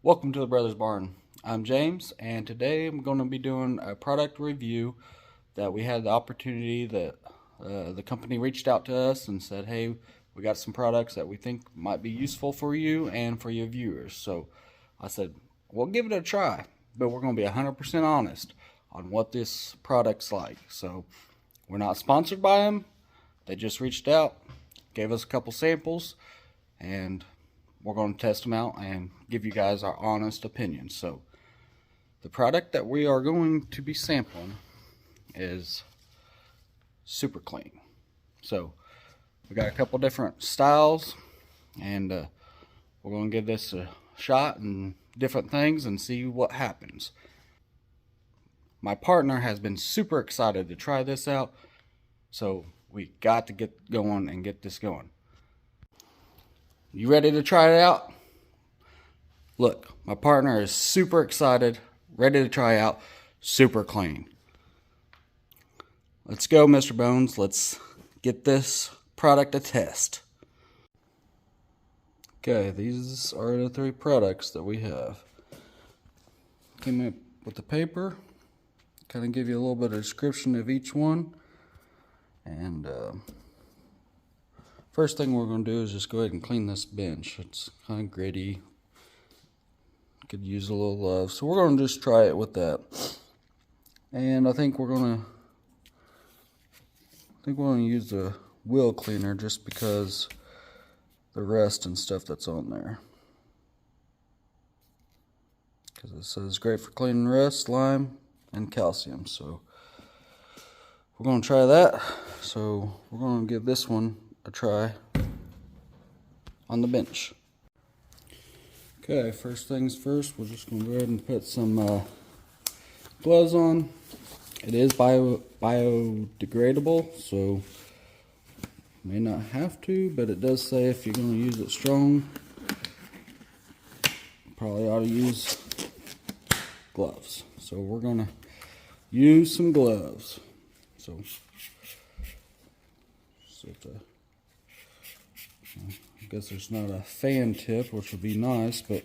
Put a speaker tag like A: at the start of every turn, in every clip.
A: Welcome to the Brothers Barn. I'm James, and today I'm going to be doing a product review that we had the opportunity that the company reached out to us and said, hey, we got some products that we think might be useful for you and for your viewers. So I said, we'll give it a try, but we're going to be 100% honest on what this product's like. So we're not sponsored by them. They just reached out, gave us a couple samples, and we're going to test them out and give you guys our honest opinion. So the product that we are going to be sampling is Super Clean. So we got a couple different styles, and we're going to give this a shot and different things and see what happens. My partner has been super excited to try this out, so we got to get going and get this going. You ready to try it out? Look, my partner is super excited, ready to try out Super Clean. Let's go, Mr. Bones. Let's get this product a test. Okay, these are the three products that we have. Came up with the paper, kind of give you a little bit of description of each one. And first thing we're going to do is just go ahead and clean this bench. It's kind of gritty. Could use a little love. So we're going to just try it with that. And I think we're going to use the wheel cleaner just because the rust and stuff that's on there. Because it says great for cleaning rust, lime, and calcium. So we're going to try that. So we're going to give this one a try on the bench. Okay, first things first, we're just going to go ahead and put some gloves on. It is biodegradable, so may not have to, but it does say if you're going to use it strong, probably ought to use gloves. So we're going to use some gloves. So I guess there's not a fan tip, which would be nice, but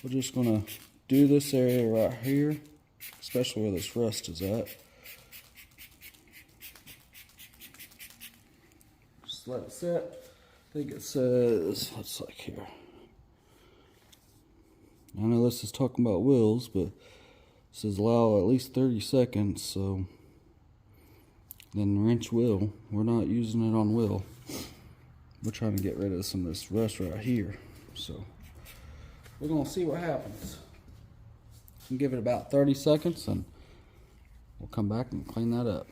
A: we're just going to do this area right here, especially where this rust is at. Just let it set. I think it says, what's like here? I know this is talking about wheels, but it says allow at least 30 seconds, so then rinse wheel. We're not using it on wheel. We're trying to get rid of some of this rust right here. So we're going to see what happens. We'll give it about 30 seconds and we'll come back and clean that up.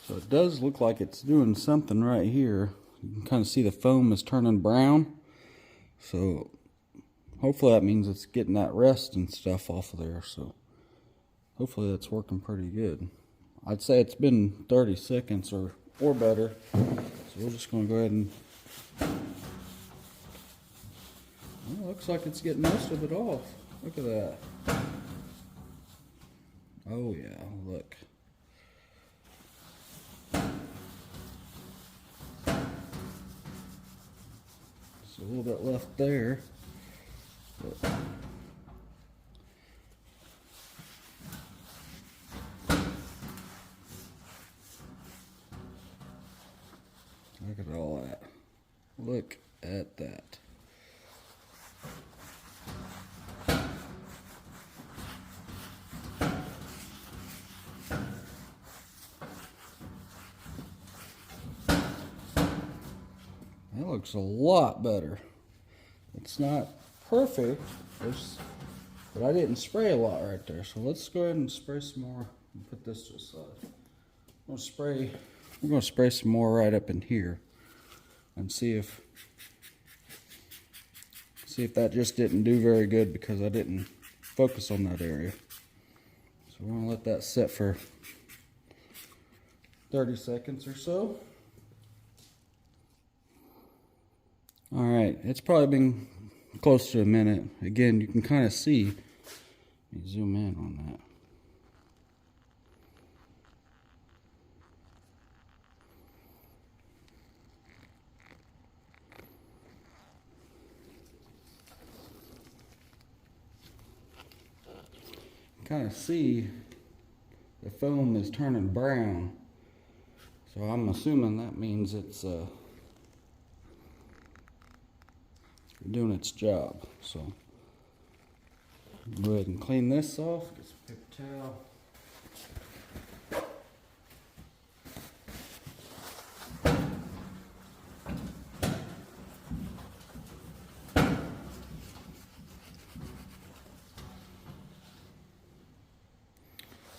A: So it does look like it's doing something right here. You can kind of see the foam is turning brown. So hopefully that means it's getting that rust and stuff off of there. So hopefully that's working pretty good. I'd say it's been 30 seconds or better. So we're just going to go ahead and, well, looks like it's getting most of it off. Look at that. Oh yeah, look. There's a little bit left there. But look at all that. Look at that. That looks a lot better. It's not perfect, but I didn't spray a lot right there. So let's go ahead and spray some more and put this to the side. We're going to spray some more right up in here and see if that just didn't do very good because I didn't focus on that area. So we're going to let that set for 30 seconds or so. All right, it's probably been close to a minute. Again, you can kind of see. Let me zoom in on that. kind of see the foam is turning brown. So I'm assuming that means it's doing its job. So go ahead and clean this off. Get some paper towel.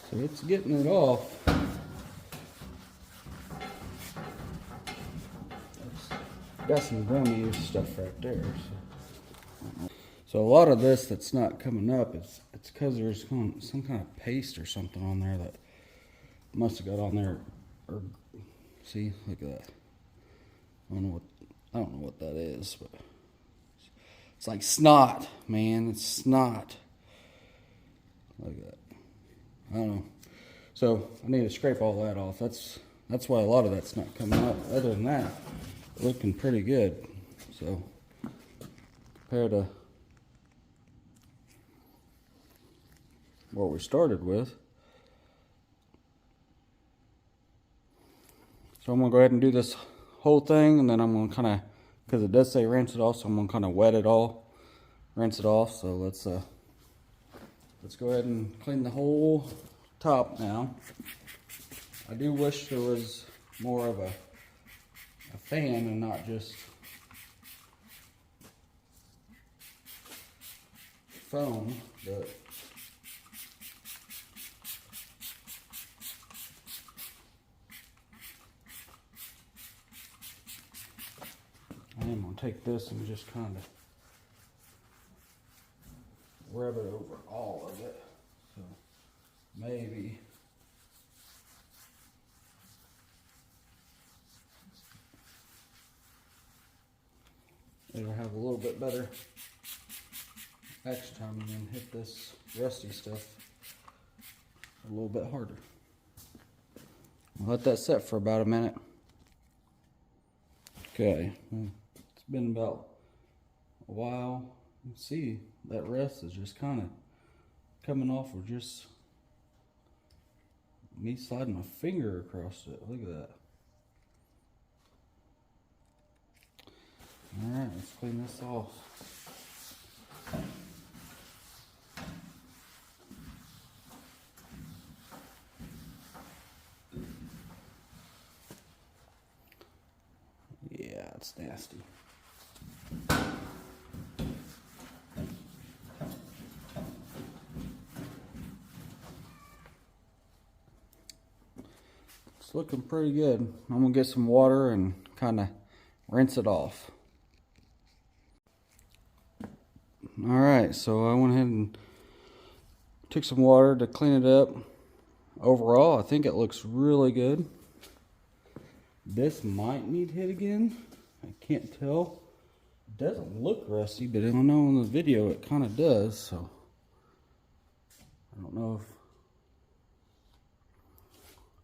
A: So it's getting it off. Got some gummy stuff right there. So a lot of this that's not coming up, it's because there's some kind of paste or something on there that must have got on there. Or see, look at that. I don't know what that is, but it's like snot, man. It's snot. Look at that. I don't know. So I need to scrape all that off. That's why a lot of that's not coming up. Other than that, looking pretty good. So compared to what we started with. So I'm gonna go ahead and do this whole thing, and then I'm gonna kind of, because it does say rinse it off, so I'm gonna kind of wet it all, rinse it off. So let's go ahead and clean the whole top now. I do wish there was more of a fan and not just foam, but I am going to take this and just kind of rub it over all of it. So maybe it'll have a little bit better action time and then hit this rusty stuff a little bit harder. I'll let that set for about a minute. Okay, it's been about a while. You can see that rust is just kind of coming off with just me sliding my finger across it. Look at that. Alright, let's clean this off. Yeah, it's nasty. It's looking pretty good. I'm gonna get some water and kind of rinse it off. Alright, so I went ahead and took some water to clean it up. Overall, I think it looks really good. This might need hit again. I can't tell. It doesn't look rusty, but I don't know in the video it kind of does, so I don't know if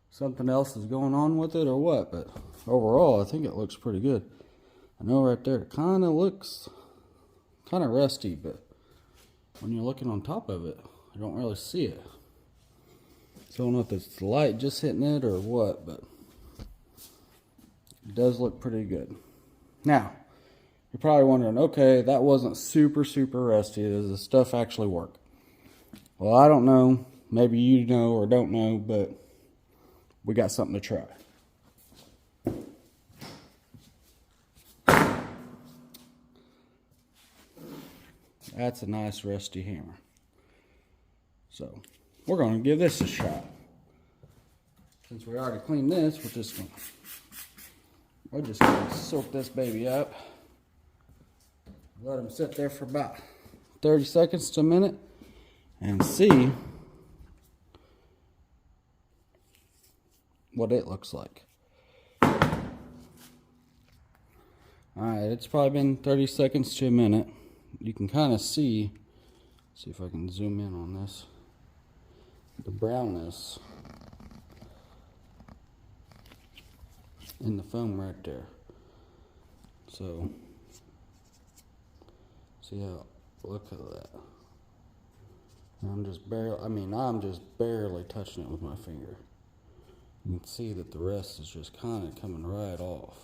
A: something else is going on with it or what, but overall I think it looks pretty good. I know right there it kind of looks kind of rusty, but when you're looking on top of it, you don't really see it. So I don't know if it's the light just hitting it or what, but it does look pretty good. Now, you're probably wondering, okay, that wasn't super rusty. Does the stuff actually work? Well, I don't know. Maybe you know or don't know, but we got something to try. That's a nice rusty hammer. So we're going to give this a shot. Since we already cleaned this, we're just going to soak this baby up. Let them sit there for about 30 seconds to a minute and see what it looks like. Alright, it's probably been 30 seconds to a minute. You can kind of see if I can zoom in on this, the brownness in the foam right there. So, see how, look at that. I'm just barely touching it with my finger. You can see that the rest is just kind of coming right off.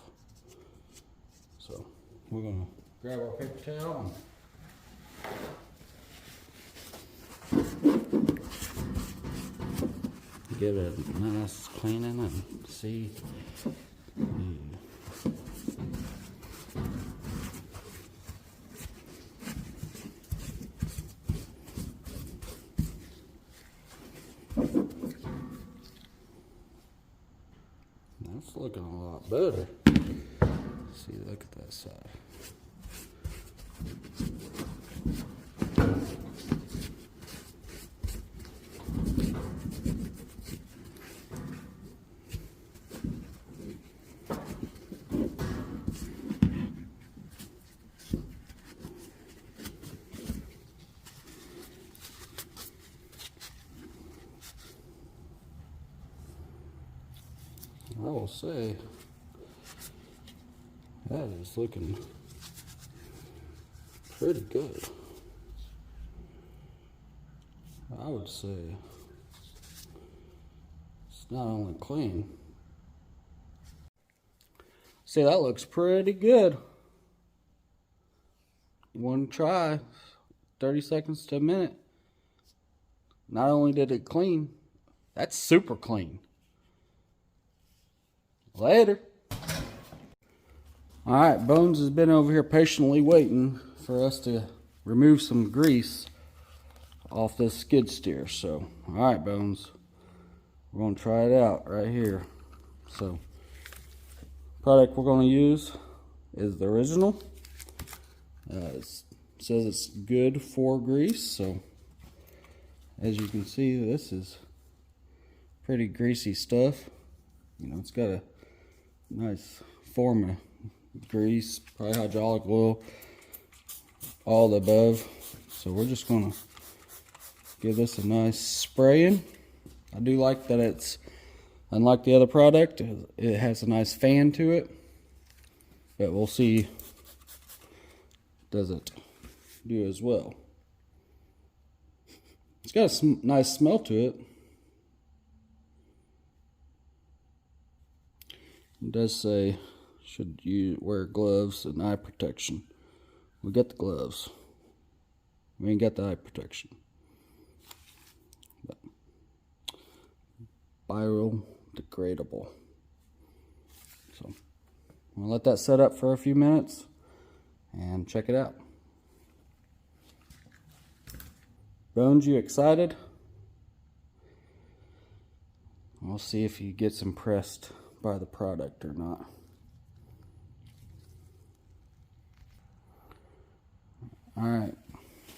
A: So we're gonna grab our paper towel and give it a nice cleaning and see. That's looking a lot better. See, look at that side. I will say that is looking pretty good. I would say it's not only clean. See, that looks pretty good. One try, 30 seconds to a minute. Not only did it clean, that's super clean. Later. Alright, Bones has been over here patiently waiting for us to remove some grease off this skid steer. So, alright, Bones, we're going to try it out right here. So, product we're going to use is the original. It says it's good for grease. So, as you can see, this is pretty greasy stuff. You know, it's got a nice form of grease, probably hydraulic oil, all the above. So we're just going to give this a nice spraying. I do like that it's, unlike the other product, it has a nice fan to it. But we'll see, does it do as well. It's got a nice smell to it. It does say should you wear gloves and eye protection. We got the gloves. We ain't got the eye protection. But biodegradable. So I'm gonna let that set up for a few minutes and check it out. Bones, you excited? We'll see if he gets impressed by the product or not. Alright,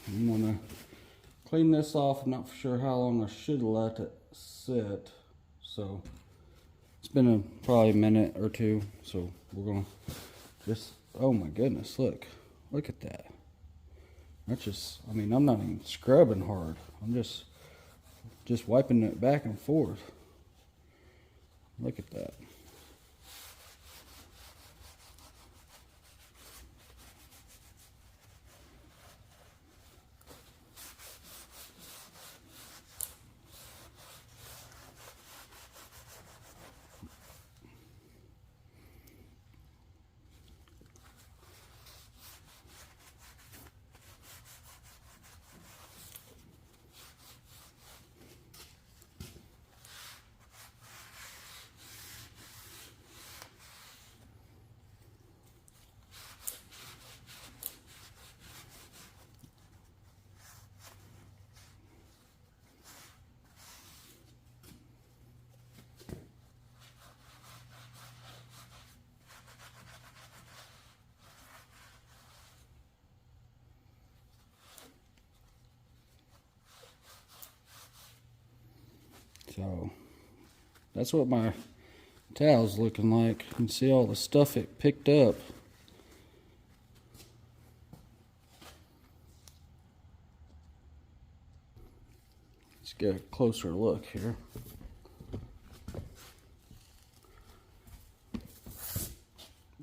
A: I'm gonna clean this off. I'm not sure how long I should let it sit, so it's been probably a minute or two. So we're gonna just, oh my goodness, look at that. That's just, I mean, I'm not even scrubbing hard. I'm just wiping it back and forth. Look at that. So that's what my towel's looking like. You can see all the stuff it picked up. Let's get a closer look here.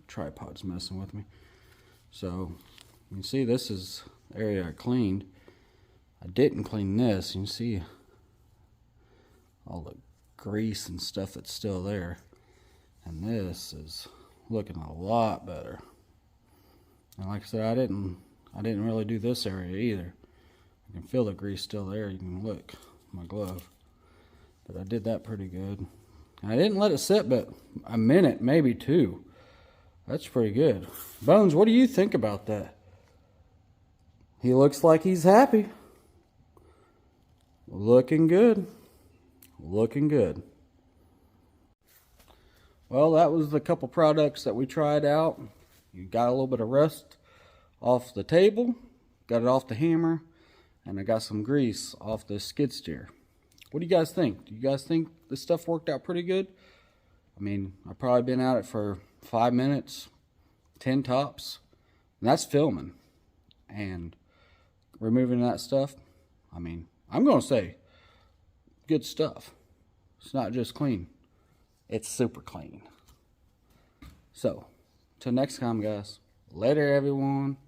A: Tripod's messing with me. So you can see this is the area I cleaned. I didn't clean this. You can see all the grease and stuff that's still there. And this is looking a lot better. And like I said, I didn't really do this area either. You can feel the grease still there. You can look, my glove. But I did that pretty good. And I didn't let it sit but a minute, maybe 2. That's pretty good. Bones, what do you think about that? He looks like he's happy. Looking good. Looking good. Well, that was the couple products that we tried out. You got a little bit of rust off the table, got it off the hammer, and I got some grease off the skid steer. What do you guys think? Do you guys think this stuff worked out pretty good? I mean, I've probably been at it for 5 minutes, 10 tops, and that's filming. And removing that stuff, I mean, I'm going to say good stuff. It's not just clean. It's super clean. So, till next time, guys. Later, everyone.